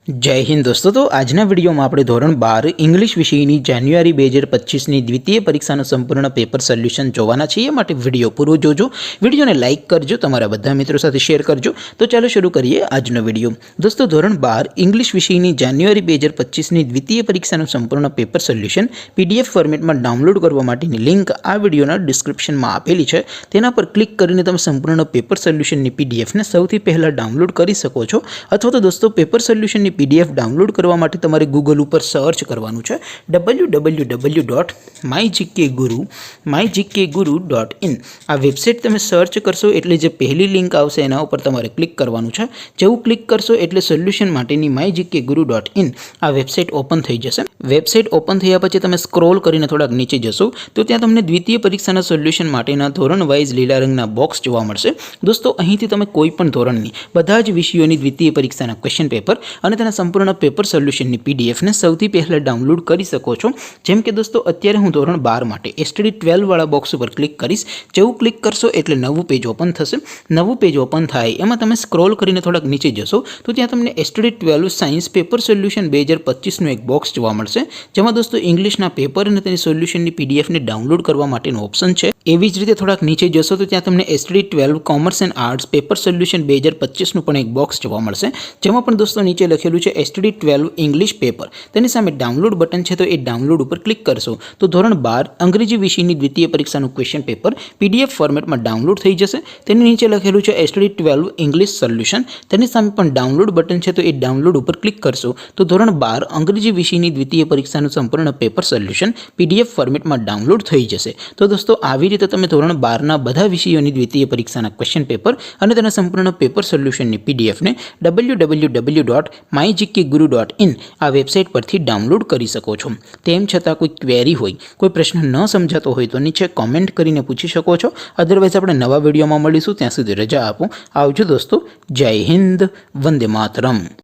जय हिंद दोस्तों। तो આજના વિડીયોમાં આપણે ધોરણ 12 ઇંગ્લિશ વિષયની જાન્યુઆરી 2025ની દ્વિતીય પરીક્ષાનું સંપૂર્ણ પેપર સોલ્યુશન જોવાના છીએ। માટે વિડીયો પૂરો જોજો, વિડીયોને લાઇક કરજો, તમારા બધા મિત્રો સાથે શેર કરજો। તો ચાલો શરૂ કરીએ આજનો વિડીયો। દોસ્તો ધોરણ 12 ઇંગ્લિશ વિષયની જાન્યુઆરી 2025ની દ્વિતીય પરીક્ષાનું સંપૂર્ણ પેપર સોલ્યુશન પીડીએફ ફોર્મેટમાં ડાઉનલોડ કરવા માટેની લિંક આ વિડીયોના ડિસ્ક્રિપ્શનમાં આપેલી છે। તેના પર ક્લિક કરીને તમે સંપૂર્ણ પેપર સોલ્યુશનની પીડીએફને સૌથી પહેલા ડાઉનલોડ કરી શકો છો। અથવા તો દોસ્તો પેપર સોલ્યુશનની पीडीएफ डाउनलॉड करवा माटे तमारे गूगल पर सर्च करवानुं छे www.mygkguru.in। आ वेबसाइट तमे सर्च करशो एटले जे पहली लिंक आवशे एना पर तमारे क्लिक करवानुं छे। जेवुं क्लिक करशो एटले सोल्यूशन माटेनी mygkguru.in आ वेबसाइट ओपन थई जशे। वेबसाइट ओपन थया पछी तमे स्क्रॉल करीने थोड़ा नीचे जशो तो त्यां तमने द्वितीय परीक्षाना सोल्यूशन माटेना धोरण वाइज लीला रंगना बॉक्स जोवा मळशे। दोस्तों અહીંથી તમે કોઈ પણ ધોરણની બધા જ વિષયોની દ્વિતીય પરીક્ષાના ક્વેશ્ચન પેપર અને તેના સંપૂર્ણ પેપર સોલ્યુશનની પીડીએફ ને સૌથી પહેલા ડાઉનલોડ કરી શકો છો। જેમ કે દોસ્તો અત્યારે હું ધોરણ 12 માટે એસટીડી 12 વાળા બોક્સ ઉપર ક્લિક કરીશ। જેવું ક્લિક કરશો એટલે નવું પેજ ઓપન થશે। નવું પેજ ઓપન થાય એમાં તમે સ્ક્રોલ કરીને થોડાક નીચે જશો તો ત્યાં તમને એસટીડી 12 સાયન્સ પેપર સોલ્યુશન 2025 નું એક બોક્સ જોવા મળશે। જેમાં દોસ્તો ઇંગ્લિશના પેપર અને તેની સોલ્યુશનની પીડીએફ ને ડાઉનલોડ કરવા માટેનો ઓપ્શન છે। એવી જ રીતે થોડાક નીચે જશો તો ત્યાં તમને STD 12 commerce and arts paper solution 2025 નું પણ એક બોક્સ જોવા મળશે। જેમાં પણ દોસ્તો નીચે લખેલું છે एसटीडी 12 इंग्लिश पेपर। तेनी सामे डाउनलॉड बटन है तो ये डाउनलॉड पर क्लिक करशो तो धोरण 12 अंग्रेजी विषयनी द्वितीय परीक्षाનું क्वेश्चन पेपर पीडीएफ फॉर्मेट में डाउनलॉड थई जशे। तेनी नीचे लखेलुं छे एसटीडी 12 इंग्लिश सोल्यूशन। तेनी सामे पण डाउनलॉड बटन है तो ये डाउनलॉड पर क्लिक करशो तो धोरण 12 अंग्रेजी विषयनी द्वितीय परीक्षाનું संपूर्ण पेपर सोल्यूशन पीडीएफ फॉर्मेट में डाउनलॉड थई जशे। तो दोस्तों આવી રીતે તમે ધોરણ 12 ના બધા વિષયોની દ્વિતીય પરીક્ષાના ક્વેશ્ચન પેપર અને તેના સંપૂર્ણ પેપર સોલ્યુશનની પીડીએફ ને www.mygkguru.in आ वेबसाइट पर डाउनलॉड करी सको छो। तेम छतां कोई क्वेरी होय, कोई प्रश्न न समझातो होय तो नीचे कॉमेंट करीने पूछी शको छो। अदरवाइज आपणे नवा विडियोमां मळीशुं, त्यां सुधी रजा आपो। आवजो दोस्तों। जय हिंद, वंदे मातरम।